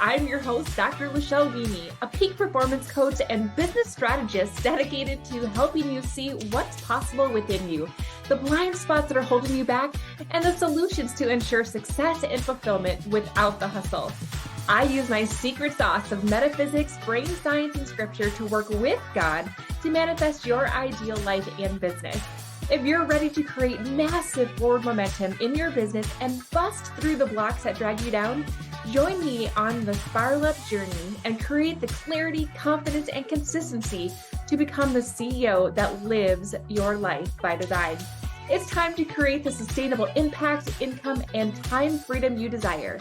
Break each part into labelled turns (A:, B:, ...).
A: I'm your host, Dr. Lachelle Weemy, a peak performance coach and business strategist dedicated to helping you see what's possible within you, the blind spots that are holding you back, and the solutions to ensure success and fulfillment without the hustle. I use my secret sauce of metaphysics, brain science, and scripture to work with God to manifest your ideal life and business. If you're ready to create massive forward momentum in your business and bust through the blocks that drag you down, join me on the Spiral Up journey and create the clarity, confidence, and consistency to become the CEO that lives your life by design. It's time to create the sustainable impact, income, and time freedom you desire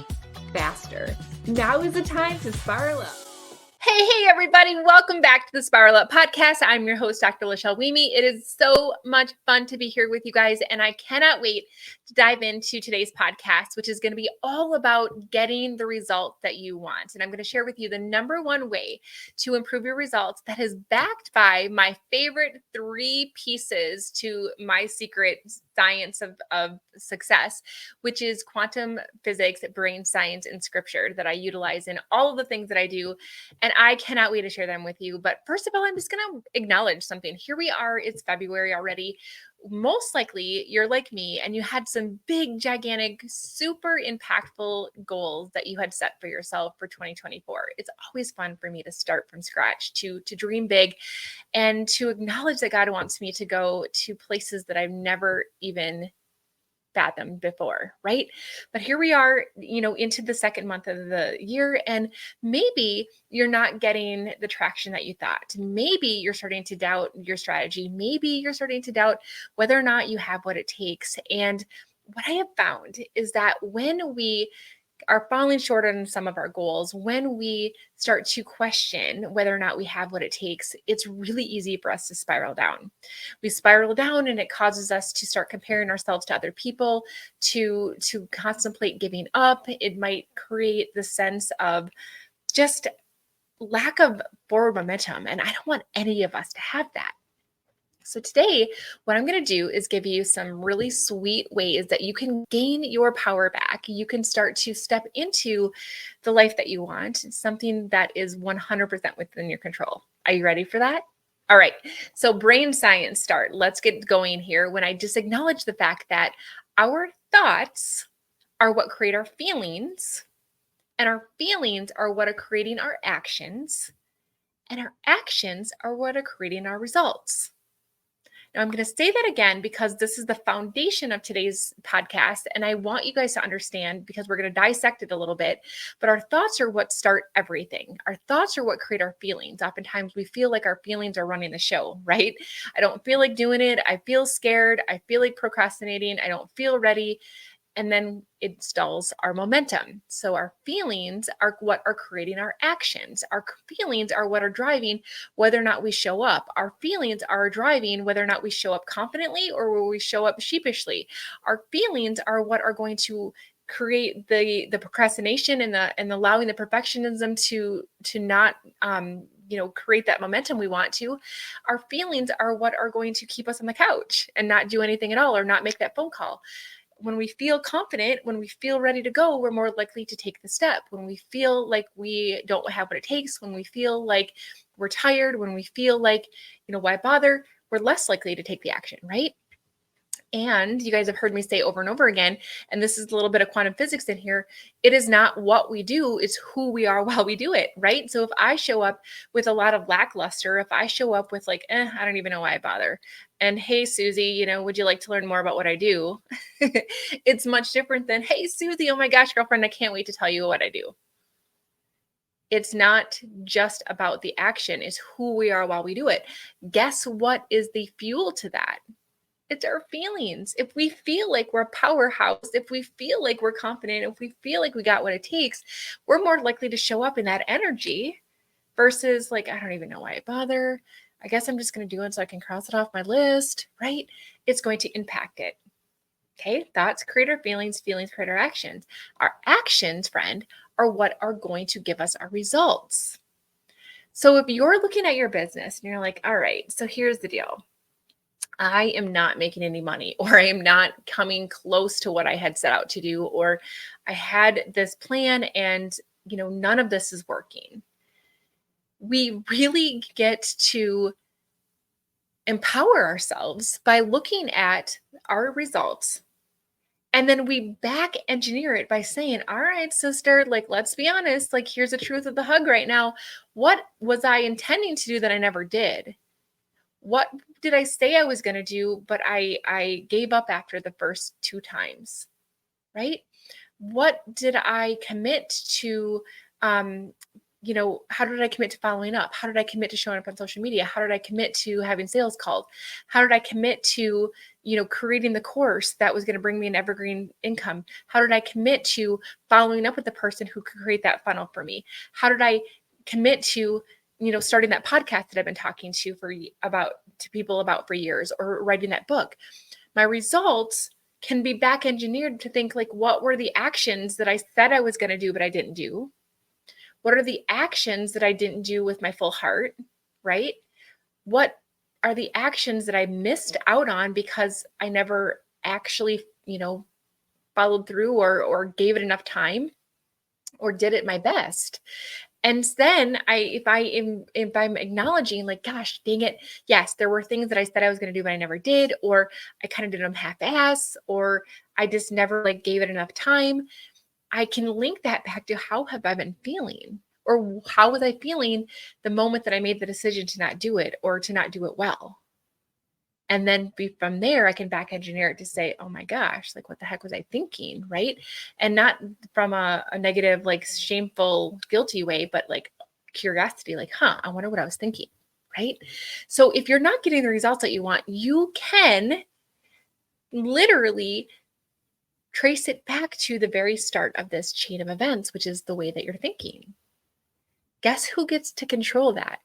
A: faster. Now is the time to spiral up. Hey, everybody. Welcome back to the Spiral Up podcast. I'm your host, Dr. Lachelle Weemy. It is so much fun to be here with you guys, and I cannot wait to dive into today's podcast, which is going to be all about getting the results that you want. And I'm going to share with you the number one way to improve your results that is backed by my favorite 3 pieces to my secret science of success, which is quantum physics, brain science, and scripture that I utilize in all of the things that I do. And I cannot wait to share them with you. But first of all, I'm just going to acknowledge something. Here we are. It's February already. Most likely you're like me and you had some big, gigantic, super impactful goals that you had set for yourself for 2024. It's always fun for me to start from scratch, to dream big, and to acknowledge that God wants me to go to places that I've never even fathomed before, right? But here we are, into the second month of the year, and maybe you're not getting the traction that you thought. Maybe you're starting to doubt your strategy. Maybe you're starting to doubt whether or not you have what it takes. And what I have found is that when we are falling short on some of our goals, when we start to question whether or not we have what it takes, it's really easy for us to spiral down. We spiral down and it causes us to start comparing ourselves to other people, to contemplate giving up. It might create the sense of just lack of forward momentum. And I don't want any of us to have that. So today, what I'm going to do is give you some really sweet ways that you can gain your power back. You can start to step into the life that you want, something that is 100% within your control. Are you ready for that? All right. So brain science start. Let's get going here. When I just acknowledge the fact that our thoughts are what create our feelings, and our feelings are what are creating our actions, and our actions are what are creating our results. Now, I'm going to say that again because this is the foundation of today's podcast, and I want you guys to understand because we're going to dissect it a little bit, but our thoughts are what start everything. Our thoughts are what create our feelings. Oftentimes, we feel like our feelings are running the show, right? I don't feel like doing it. I feel scared. I feel like procrastinating. I don't feel ready. And then it stalls our momentum. So our feelings are what are creating our actions. Our feelings are what are driving whether or not we show up. Our feelings are driving whether or not we show up confidently or will we show up sheepishly. Our feelings are what are going to create the procrastination and allowing the perfectionism to not create that momentum we want to. Our feelings are what are going to keep us on the couch and not do anything at all or not make that phone call. When we feel confident, when we feel ready to go, we're more likely to take the step. When we feel like we don't have what it takes, when we feel like we're tired, when we feel like, why bother, we're less likely to take the action, right? And you guys have heard me say over and over again, and this is a little bit of quantum physics in here, it is not what we do, it's who we are while we do it, right? So if I show up with a lot of lackluster, if I show up with like, I don't even know why I bother. And hey, Susie, would you like to learn more about what I do? It's much different than, hey, Susie, oh my gosh, girlfriend, I can't wait to tell you what I do. It's not just about the action, it's who we are while we do it. Guess what is the fuel to that? It's our feelings. If we feel like we're a powerhouse, if we feel like we're confident, if we feel like we got what it takes, we're more likely to show up in that energy versus like, I don't even know why I bother. I guess I'm just going to do it so I can cross it off my list, right? It's going to impact it. Okay. Thoughts create our feelings, feelings create our actions. Our actions, friend, are what are going to give us our results. So if you're looking at your business and you're like, all right, so here's the deal. I am not making any money, or I am not coming close to what I had set out to do, or I had this plan and
B: none of this is working. We really get to empower ourselves by looking at our results. And then we back engineer it by saying, all right, sister, like, let's be honest, like, here's the truth of the hug right now. What was I intending to do that I never did? What did I say I was going to do, but I gave up after the first 2 times, right? What did I commit to, how did I commit to following up? How did I commit to showing up on social media? How did I commit to having sales calls? How did I commit to, creating the course that was going to bring me an evergreen income? How did I commit to following up with the person who could create that funnel for me? How did I commit to, starting that podcast that I've been talking to people about for years, or writing that book? My results can be back engineered to think, like, what were the actions that I said I was going to do, but I didn't do? What are the actions that I didn't do with my full heart, right? What are the actions that I missed out on because I never actually, followed through or gave it enough time or did it my best? And then if I'm acknowledging, like, gosh, dang it, yes, there were things that I said I was going to do, but I never did, or I kind of did them half-ass, or I just never gave it enough time, I can link that back to how have I been feeling, or how was I feeling the moment that I made the decision to not do it or to not do it well. And then from there, I can back engineer it to say, oh my gosh, like, what the heck was I thinking, right? And not from a negative, like, shameful, guilty way, but like curiosity, like, I wonder what I was thinking, right? So if you're not getting the results that you want, you can literally trace it back to the very start of this chain of events, which is the way that you're thinking. Guess who gets to control that?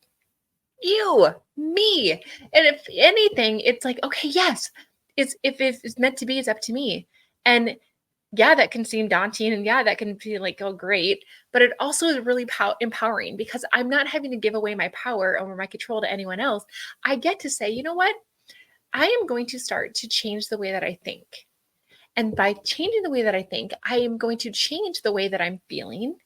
B: You, me. And if anything, it's like, okay, yes, if it's meant to be, it's up to me. And yeah, that can seem daunting, and yeah, that can feel like, oh, great. But it also is really empowering, because I'm not having to give away my power or my control to anyone else. I get to say, you know what? I am going to start to change the way that I think. And by changing the way that I think, I am going to change the way that I'm feeling.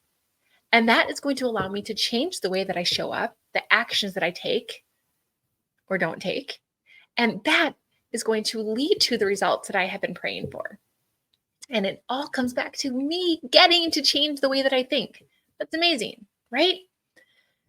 B: And that is going to allow me to change the way that I show up, the actions that I take or don't take. And that is going to lead to the results that I have been praying for. And it all comes back to me getting to change the way that I think. That's amazing, right?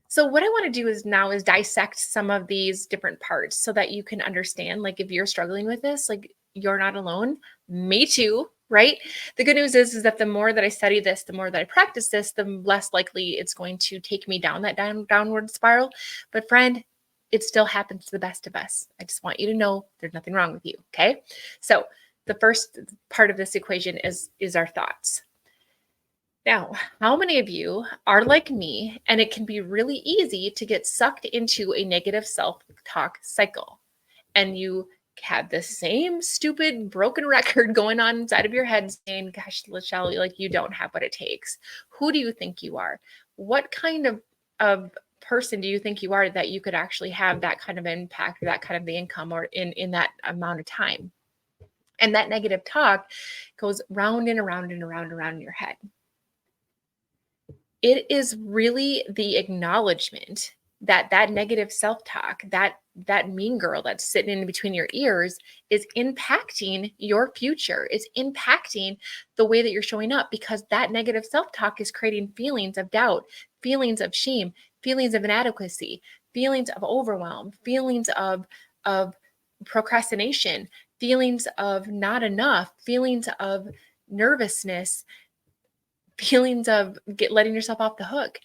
B: So what I want to do is dissect some of these different parts so that you can understand, like, if you're struggling with this, like, you're not alone. Me too, right? The good news is that the more that I study this, the more that I practice this, the less likely it's going to take me down that downward spiral. But friend, it still happens to the best of us. I just want you to know there's nothing wrong with you, okay? So the first part of this equation is our thoughts. Now, how many of you are like me, and it can be really easy to get sucked into a negative self-talk cycle, and you have the same stupid broken record going on inside of your head saying, gosh, Lachelle, like, you don't have what it takes. Who do you think you are? What kind of person do you think you are that you could actually have that kind of impact, or that kind of the income, or in that amount of time? And that negative talk goes round and around and around and around in your head. It is really the acknowledgement that negative self-talk, that mean girl that's sitting in between your ears, is impacting your future, is impacting the way that you're showing up, because that negative self-talk is creating feelings of doubt, feelings of shame, feelings of inadequacy, feelings of overwhelm, feelings of procrastination, feelings of not enough, feelings of nervousness, feelings of letting yourself off the hook.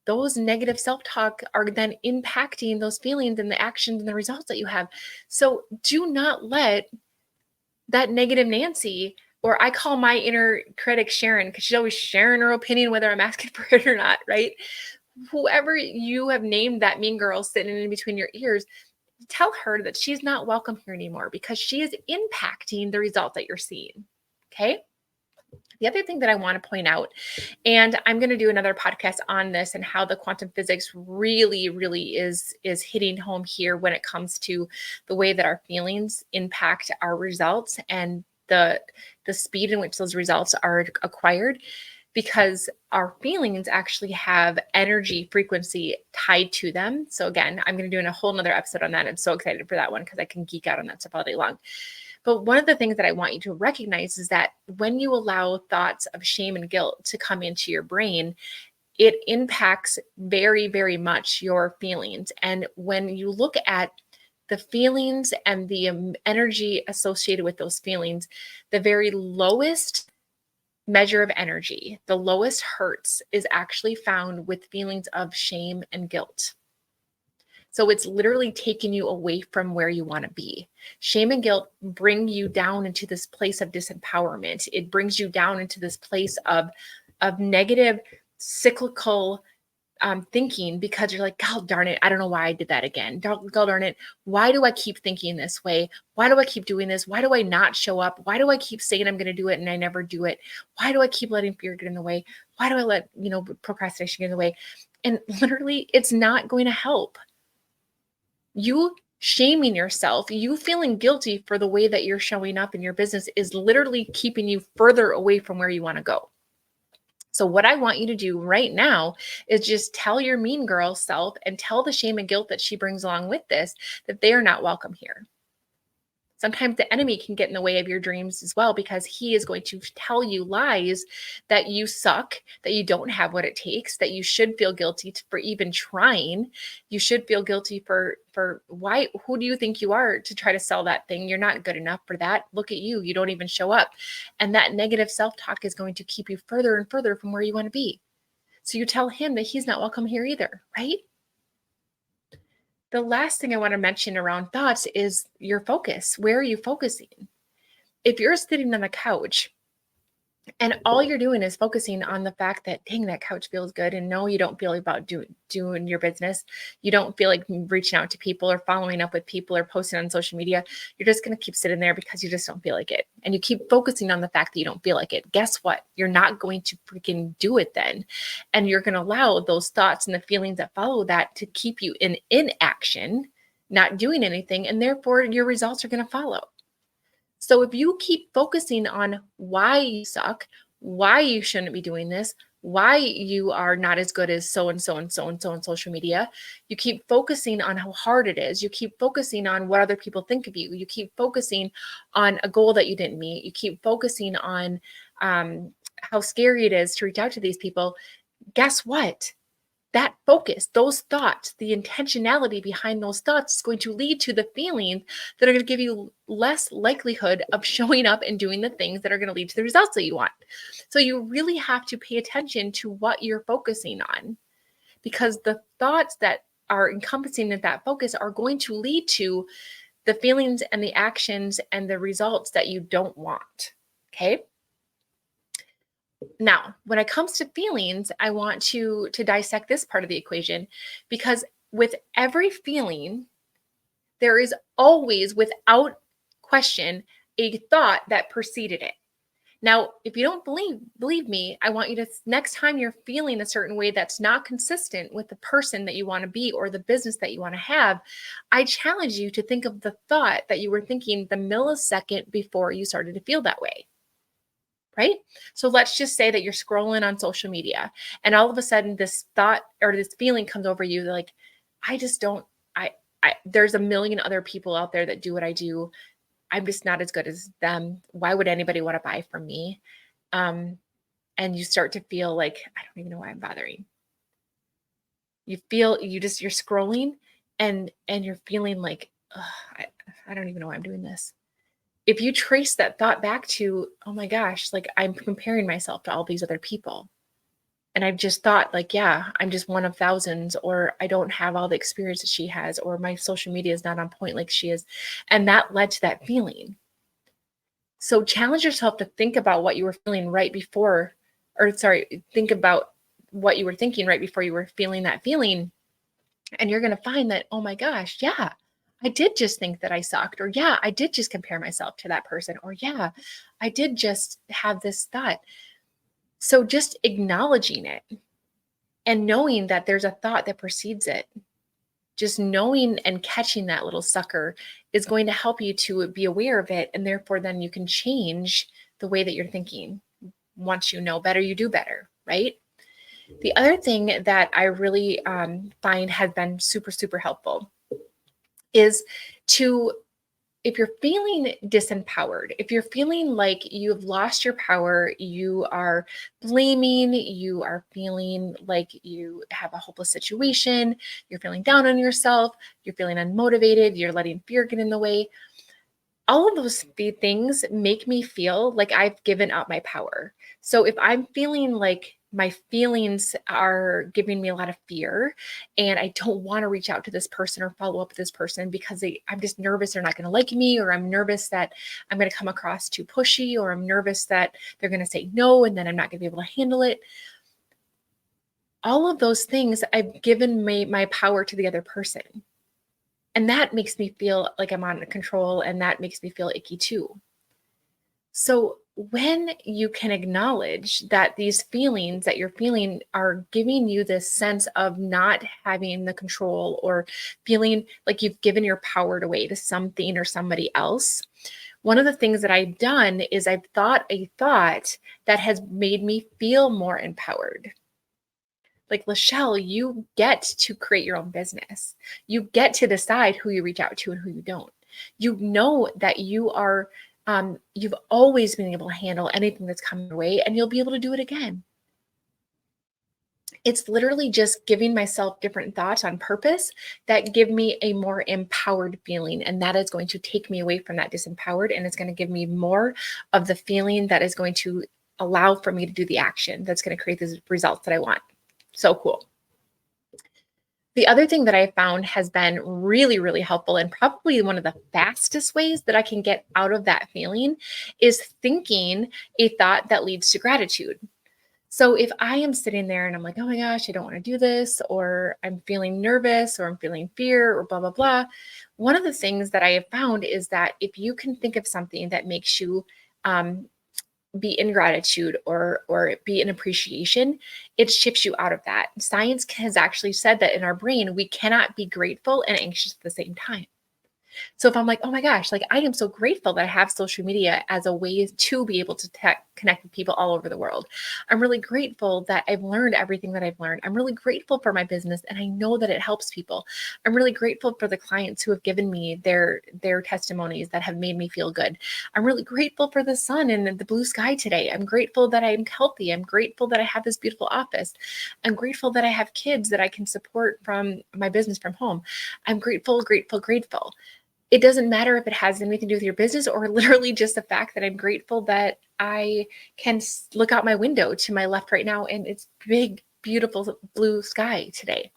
B: Those negative self-talk are then impacting those feelings and the actions and the results that you have. So do not let that negative Nancy, or I call my inner critic Sharon, because she's always sharing her opinion whether I'm asking for it or not, right? Whoever you have named that mean girl sitting in between your ears, tell her that she's not welcome here anymore, because she is impacting the result that you're seeing. Okay? The other thing that I want to point out, and I'm going to do another podcast on this and how the quantum physics really, really is hitting home here when it comes to the way that our feelings impact our results and the speed in which those results are acquired. because our feelings actually have energy frequency tied to them. So again, I'm going to do a whole nother episode on that. I'm so excited for that one because I can geek out on that stuff all day long. But one of the things that I want you to recognize is that when you allow thoughts of shame and guilt to come into your brain, it impacts very, very much your feelings. And when you look at the feelings and the energy associated with those feelings, the very lowest measure of energy, the lowest hertz, is actually found with feelings of shame and guilt. So it's literally taking you away from where you want to be. Shame and guilt bring you down into this place of disempowerment. It brings you down into this place of negative, cyclical thinking, because you're like, God darn it, I don't know why I did that again. God darn it, why do I keep thinking this way? Why do I keep doing this? Why do I not show up? Why do I keep saying I'm going to do it and I never do it? Why do I keep letting fear get in the way? Why do I let, procrastination get in the way? And literally, it's not going to help. You shaming yourself, you feeling guilty for the way that you're showing up in your business is literally keeping you further away from where you want to go. So what I want you to do right now is just tell your mean girl self and tell the shame and guilt that she brings along with this that they are not welcome here. Sometimes the enemy can get in the way of your dreams as well, because he is going to tell you lies that you suck, that you don't have what it takes, that you should feel guilty for even trying. You should feel guilty for why, who do you think you are to try to sell that thing? You're not good enough for that. Look at you. You don't even show up. And that negative self-talk is going to keep you further and further from where you want to be. So you tell him that he's not welcome here either, right? The last thing I want to mention around thoughts is your focus. Where are you focusing? If you're sitting on the couch and all you're doing is focusing on the fact that, dang, that couch feels good, and no, you don't feel about doing your business, you don't feel like reaching out to people or following up with people or posting on social media, you're just going to keep sitting there because you just don't feel like it. And you keep focusing on the fact that you don't feel like it. Guess what? You're not going to freaking do it then. And you're going to allow those thoughts and the feelings that follow that to keep you in inaction, not doing anything. And therefore, your results are going to follow. So if you keep focusing on why you suck, why you shouldn't be doing this, why you are not as good as so and so and so and so on social media, you keep focusing on how hard it is. You keep focusing on what other people think of you. You keep focusing on a goal that you didn't meet. You keep focusing on how scary it is to reach out to these people. Guess what? That focus, those thoughts, the intentionality behind those thoughts is going to lead to the feelings that are going to give you less likelihood of showing up and doing the things that are going to lead to the results that you want. So you really have to pay attention to what you're focusing on, because the thoughts that are encompassing in that focus are going to lead to the feelings and the actions and the results that you don't want. Okay. Now, when it comes to feelings, I want to dissect this part of the equation, because with every feeling, there is always, without question, a thought that preceded it. Now, if you don't believe me, I want you to, next time you're feeling a certain way that's not consistent with the person that you want to be or the business that you want to have, I challenge you to think of the thought that you were thinking the millisecond before you started to feel that way. Right? So let's just say that you're scrolling on social media and all of a sudden this thought or this feeling comes over you, like, I just don't, there's a million other people out there that do what I do. I'm just not as good as them. Why would anybody want to buy from me? And you start to feel like, I don't even know why I'm bothering. You're scrolling and you're feeling like, I don't even know why I'm doing this. If you trace that thought back to, oh my gosh, like I'm comparing myself to all these other people. And I've just thought like, yeah, I'm just one of thousands, or I don't have all the experience that she has, or my social media is not on point like she is. And that led to that feeling. So challenge yourself to think about what you were feeling right before, think about what you were thinking right before you were feeling that feeling. And you're going to find that, oh my gosh, yeah, I did just think that I sucked, or yeah, I did just compare myself to that person, or yeah, I did just have this thought. So just acknowledging it and knowing that there's a thought that precedes it, just knowing and catching that little sucker is going to help you to be aware of it. And therefore, then you can change the way that you're thinking. once you know better, you do better, right? The other thing that I really find has been super, super helpful is to, if you're feeling disempowered, if you're feeling like you've lost your power, you are blaming, you are feeling like you have a hopeless situation, you're feeling down on yourself, you're feeling unmotivated, you're letting fear get in the way, all of those things make me feel like I've given up my power. So if I'm feeling like my feelings are giving me a lot of fear and I don't want to reach out to this person or follow up with this person because I'm just nervous they're not going to like me, or I'm nervous that I'm going to come across too pushy, or I'm nervous that they're going to say no and then I'm not going to be able to handle it. All of those things, I've given my power to the other person. And that makes me feel like I'm out of control, and that makes me feel icky too. So when you can acknowledge that these feelings that you're feeling are giving you this sense of not having the control, or feeling like you've given your power away to something or somebody else, one of the things that I've done is I've thought a thought that has made me feel more empowered. Like, Lachelle, you get to create your own business. You get to decide who you reach out to and who you don't. You know that you've always been able to handle anything that's coming your way, and you'll be able to do it again. It's literally just giving myself different thoughts on purpose that give me a more empowered feeling. And that is going to take me away from that disempowered. And it's going to give me more of the feeling that is going to allow for me to do the action that's going to create the results that I want. So cool. The other thing that I found has been really, really helpful, and probably one of the fastest ways that I can get out of that feeling, is thinking a thought that leads to gratitude. So if I am sitting there and I'm like, oh my gosh, I don't want to do this, or I'm feeling nervous, or I'm feeling fear, or blah, blah, blah. One of the things that I have found is that if you can think of something that makes you be in gratitude or be in appreciation, it shifts you out of that. Science has actually said that in our brain, we cannot be grateful and anxious at the same time. So if I'm like, oh my gosh, like I am so grateful that I have social media as a way to be able to connect with people all over the world. I'm really grateful that I've learned everything that I've learned. I'm really grateful for my business, and I know that it helps people. I'm really grateful for the clients who have given me their testimonies that have made me feel good. I'm really grateful for the sun and the blue sky today. I'm grateful that I'm healthy. I'm grateful that I have this beautiful office. I'm grateful that I have kids that I can support from my business from home. I'm grateful, grateful, grateful. It doesn't matter if it has anything to do with your business, or literally just the fact that I'm grateful that I can look out my window to my left right now and it's big, beautiful blue sky today.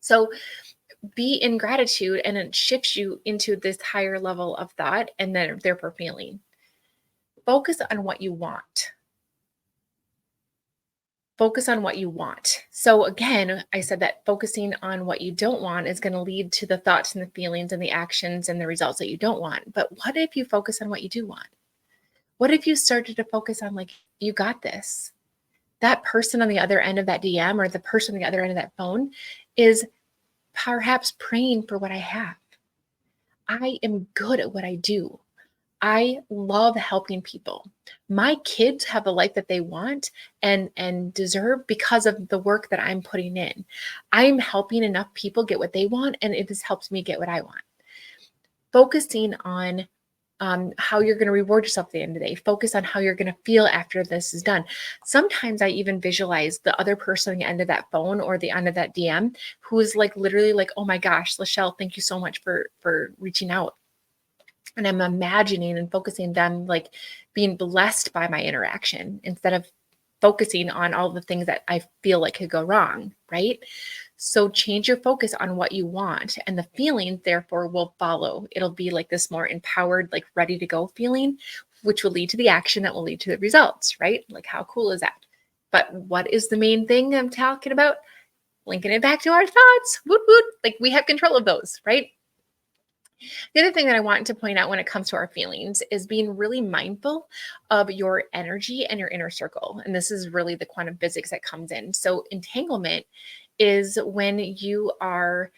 B: So be in gratitude, and it shifts you into this higher level of thought and then therefore feeling. Focus on what you want. Focus on what you want. So again, I said that focusing on what you don't want is going to lead to the thoughts and the feelings and the actions and the results that you don't want. But what if you focus on what you do want? What if you started to focus on, like, you got this? That person on the other end of that DM, or the person on the other end of that phone, is perhaps praying for what I have. I am good at what I do. I love helping people. My kids have the life that they want and deserve because of the work that I'm putting in. I'm helping enough people get what they want, and it has helped me get what I want. Focusing on how you're going to reward yourself at the end of the day. Focus on how you're going to feel after this is done. Sometimes I even visualize the other person on the end of that phone or the end of that DM who is like literally like, oh my gosh, Lachelle, thank you so much for reaching out. And I'm imagining and focusing them like being blessed by my interaction instead of focusing on all the things that I feel like could go wrong, right? So change your focus on what you want, and the feeling therefore will follow. It'll be like this more empowered, like ready to go feeling, which will lead to the action that will lead to the results, right? Like, how cool is that? But what is the main thing I'm talking about? Linking it back to our thoughts. Woot woot. Like, we have control of those, right? The other thing that I want to point out when it comes to our feelings is being really mindful of your energy and your inner circle. And this is really the quantum physics that comes in. So entanglement is when you are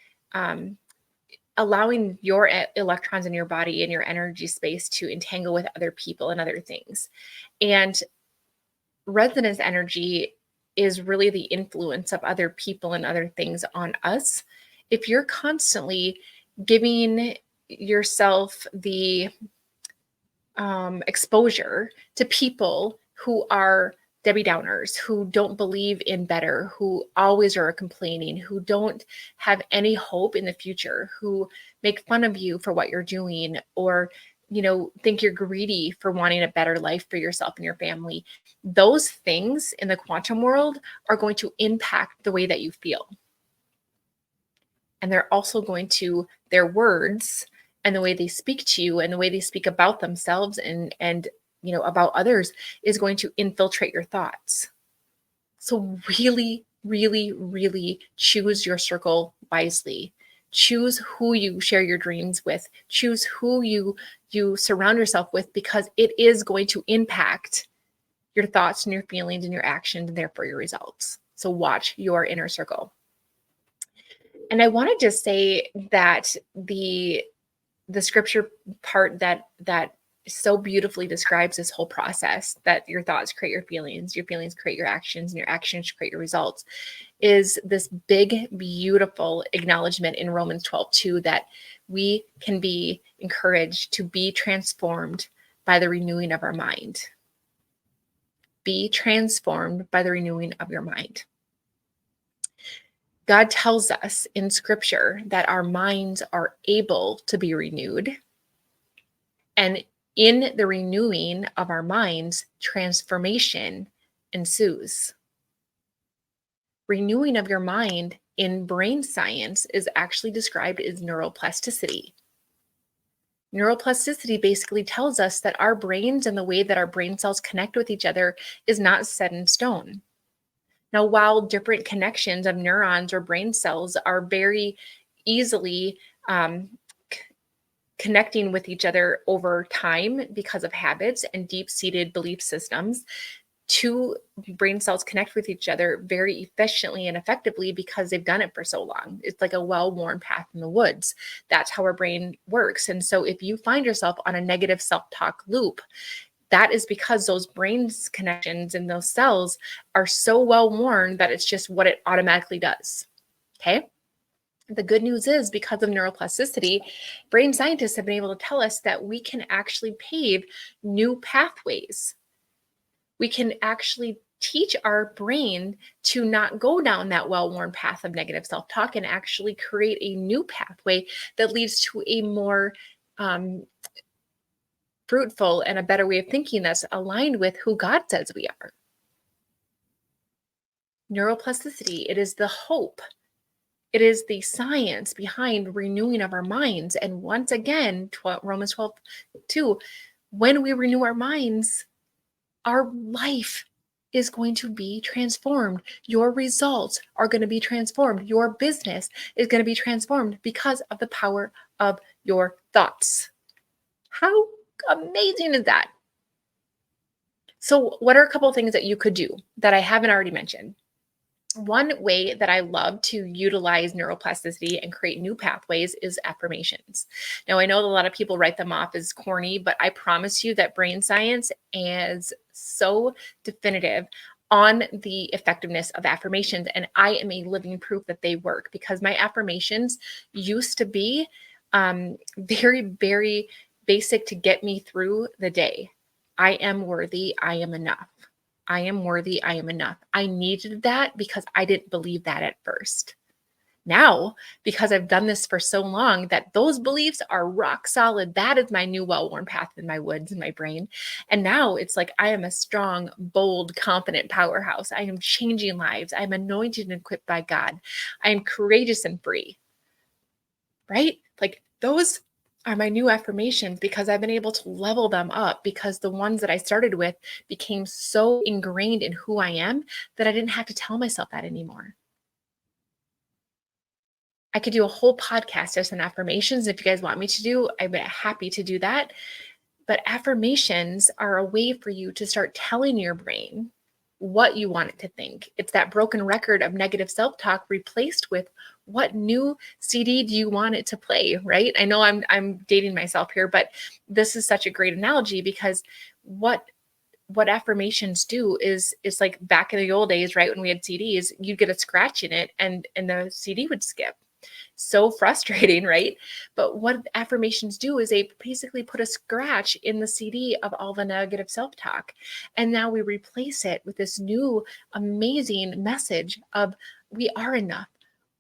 B: allowing your electrons in your body and your energy space to entangle with other people and other things. And resonance energy is really the influence of other people and other things on us. If you're constantly giving yourself the exposure to people who are Debbie Downers, who don't believe in better, who always are complaining, who don't have any hope in the future, who make fun of you for what you're doing, or think you're greedy for wanting a better life for yourself and your family. Those things in the quantum world are going to impact the way that you feel. And they're also going to, their words and the way they speak to you and the way they speak about themselves and about others is going to infiltrate your thoughts. So really, really, really choose your circle wisely. Choose who you share your dreams with. Choose who you surround yourself with, because it is going to impact your thoughts and your feelings and your actions and therefore your results. So watch your inner circle. And I want to just say that the scripture part that so beautifully describes this whole process, that your thoughts create your feelings create your actions, and your actions create your results, is this big, beautiful acknowledgement in Romans 12:2 that we can be encouraged to be transformed by the renewing of our mind. Be transformed by the renewing of your mind. God tells us in scripture that our minds are able to be renewed. And in the renewing of our minds, transformation ensues. Renewing of your mind in brain science is actually described as neuroplasticity. Neuroplasticity basically tells us that our brains and the way that our brain cells connect with each other is not set in stone. Now, while different connections of neurons or brain cells are very easily connecting with each other over time because of habits and deep-seated belief systems, two brain cells connect with each other very efficiently and effectively because they've done it for so long. It's like a well-worn path in the woods. That's how our brain works. And so if you find yourself on a negative self-talk loop, that is because those brain's connections and those cells are so well worn that it's just what it automatically does. Okay. The good news is, because of neuroplasticity, brain scientists have been able to tell us that we can actually pave new pathways. We can actually teach our brain to not go down that well-worn path of negative self-talk and actually create a new pathway that leads to a more fruitful and a better way of thinking that's aligned with who God says we are. Neuroplasticity, it is the hope. It is the science behind renewing of our minds. And once again, Romans 12:2, when we renew our minds, our life is going to be transformed. Your results are going to be transformed. Your business is going to be transformed because of the power of your thoughts. How amazing is that? So what are a couple of things that you could do that I haven't already mentioned? One way that I love to utilize neuroplasticity and create new pathways is affirmations. Now, I know a lot of people write them off as corny, but I promise you that brain science is so definitive on the effectiveness of affirmations. And I am a living proof that they work, because my affirmations used to be very, very basic to get me through the day. I am worthy. I am enough. I am worthy. I am enough. I needed that because I didn't believe that at first. Now, because I've done this for so long, that those beliefs are rock solid. That is my new well-worn path in my woods, in my brain. And now it's like, I am a strong, bold, confident powerhouse. I am changing lives. I'm anointed and equipped by God. I am courageous and free. Right? Like, those are my new affirmations, because I've been able to level them up, because the ones that I started with became so ingrained in who I am that I didn't have to tell myself that anymore. I could do a whole podcast just on affirmations. If you guys want me to do, I'm happy to do that. But affirmations are a way for you to start telling your brain what you want it to think. It's that broken record of negative self-talk replaced with, what new CD do you want it to play, right? I know I'm dating myself here, but this is such a great analogy, because what what affirmations do is it's like back in the old days, right? When we had CDs, you'd get a scratch in it and the CD would skip. So frustrating, right? But what affirmations do is they basically put a scratch in the CD of all the negative self-talk. And now we replace it with this new amazing message of we are enough.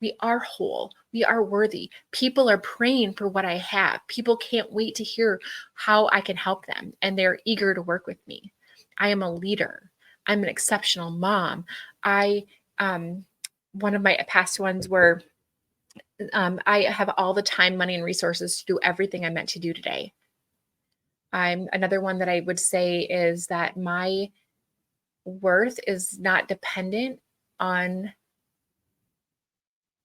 B: We are whole. We are worthy. People are praying for what I have. People can't wait to hear how I can help them, and they're eager to work with me. I am a leader. I'm an exceptional mom. One of my past ones were, I have all the time, money, and resources to do everything I'm meant to do today. Another one that I would say is that my worth is not dependent on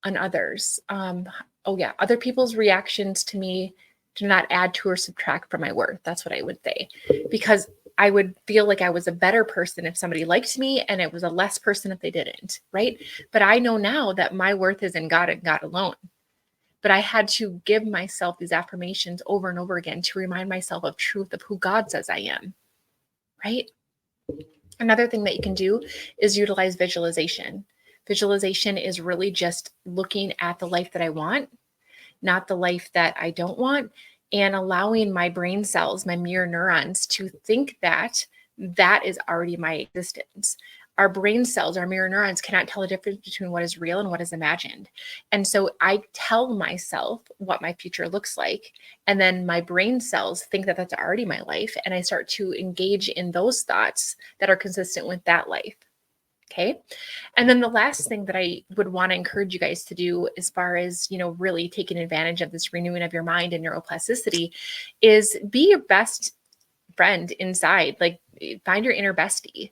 B: others. Other people's reactions to me do not add to or subtract from my worth. That's what I would say, because I would feel like I was a better person if somebody liked me, and it was a less person if they didn't, right? But I know now that my worth is in God and God alone. But I had to give myself these affirmations over and over again to remind myself of truth of who God says I am, right? Another thing that you can do is utilize visualization. Visualization is really just looking at the life that I want, not the life that I don't want, and allowing my brain cells, my mirror neurons, to think that that is already my existence. Our brain cells, our mirror neurons, cannot tell the difference between what is real and what is imagined. And so I tell myself what my future looks like, and then my brain cells think that that's already my life, and I start to engage in those thoughts that are consistent with that life. Okay. And then the last thing that I would want to encourage you guys to do, as far as, really taking advantage of this renewing of your mind and neuroplasticity, is be your best friend inside. Like, find your inner bestie.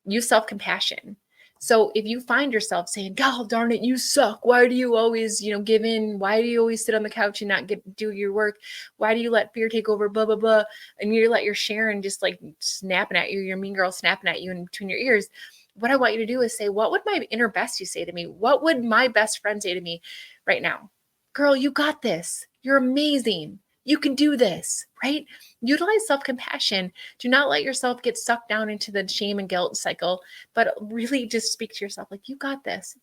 B: Use self-compassion. So if you find yourself saying, God darn it, you suck. Why do you always, give in? Why do you always sit on the couch and not do your work? Why do you let fear take over, blah, blah, blah. And you let your Sharon just like snapping at you, your mean girl snapping at you in between your ears. What I want you to do is say, what would my inner bestie say to me? What would my best friend say to me right now? Girl, you got this. You're amazing. You can do this, right? Utilize self-compassion. Do not let yourself get sucked down into the shame and guilt cycle, but really just speak to yourself like, you got this.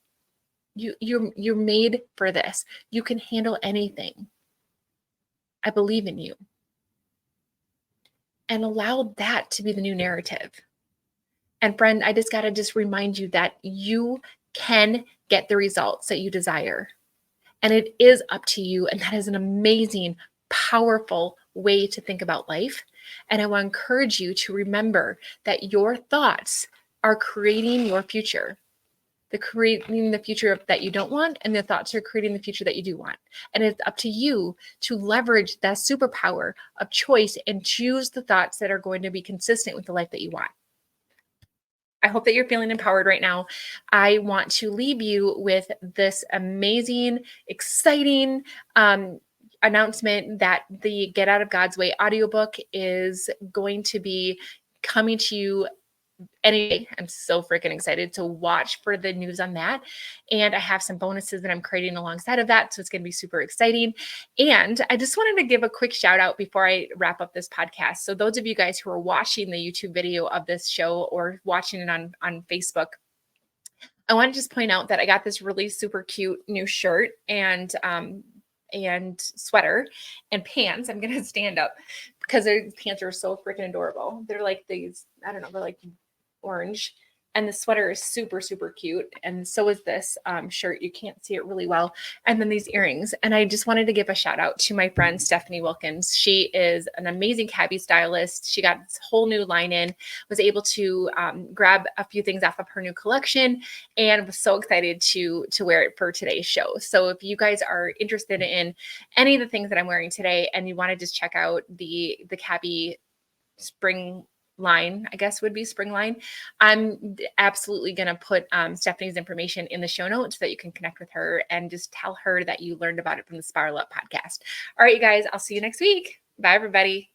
B: You're made for this. You can handle anything. I believe in you. And allow that to be the new narrative. And friend, I just got to remind you that you can get the results that you desire. And it is up to you. And that is an amazing, powerful way to think about life. And I want to encourage you to remember that your thoughts are creating your future. They're creating the future that you don't want, and the thoughts are creating the future that you do want. And it's up to you to leverage that superpower of choice and choose the thoughts that are going to be consistent with the life that you want. I hope that you're feeling empowered right now. I want to leave you with this amazing, exciting announcement that the Get Out of God's Way audiobook is going to be coming to you anyway. I'm so freaking excited to watch for the news on that. And I have some bonuses that I'm creating alongside of that. So it's going to be super exciting. And I just wanted to give a quick shout out before I wrap up this podcast. So those of you guys who are watching the YouTube video of this show or watching it on Facebook, I want to just point out that I got this really super cute new shirt and sweater and pants. I'm going to stand up because their pants are so freaking adorable. They're like these, I don't know, they're like orange, and the sweater is super, super cute. And so is this shirt. You can't see it really well. And then these earrings. And I just wanted to give a shout out to my friend, Stephanie Wilkins. She is an amazing cabbie stylist. She got this whole new line in, was able to grab a few things off of her new collection, and was so excited to wear it for today's show. So if you guys are interested in any of the things that I'm wearing today, and you want to just check out the cabbie spring line, I guess would be spring line, I'm absolutely going to put Stephanie's information in the show notes so that you can connect with her and just tell her that you learned about it from the Spiral Up podcast. All right, you guys, I'll see you next week. Bye, everybody.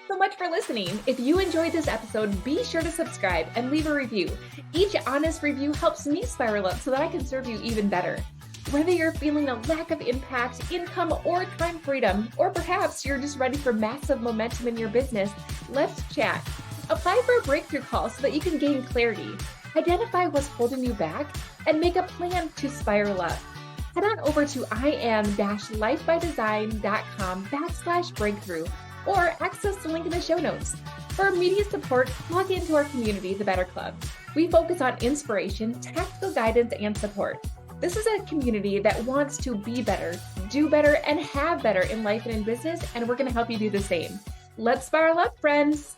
A: So much for listening. If you enjoyed this episode, be sure to subscribe and leave a review. Each honest review helps me spiral up so that I can serve you even better. Whether you're feeling a lack of impact, income, or time freedom, or perhaps you're just ready for massive momentum in your business, let's chat. Apply for a breakthrough call so that you can gain clarity, identify what's holding you back, and make a plan to spiral up. Head on over to im-lifebydesign.com/breakthrough or access the link in the show notes. For immediate support, log into our community, the Better Club. We focus on inspiration, tactical guidance, and support. This is a community that wants to be better, do better, and have better in life and in business, and we're going to help you do the same. Let's spiral up, friends.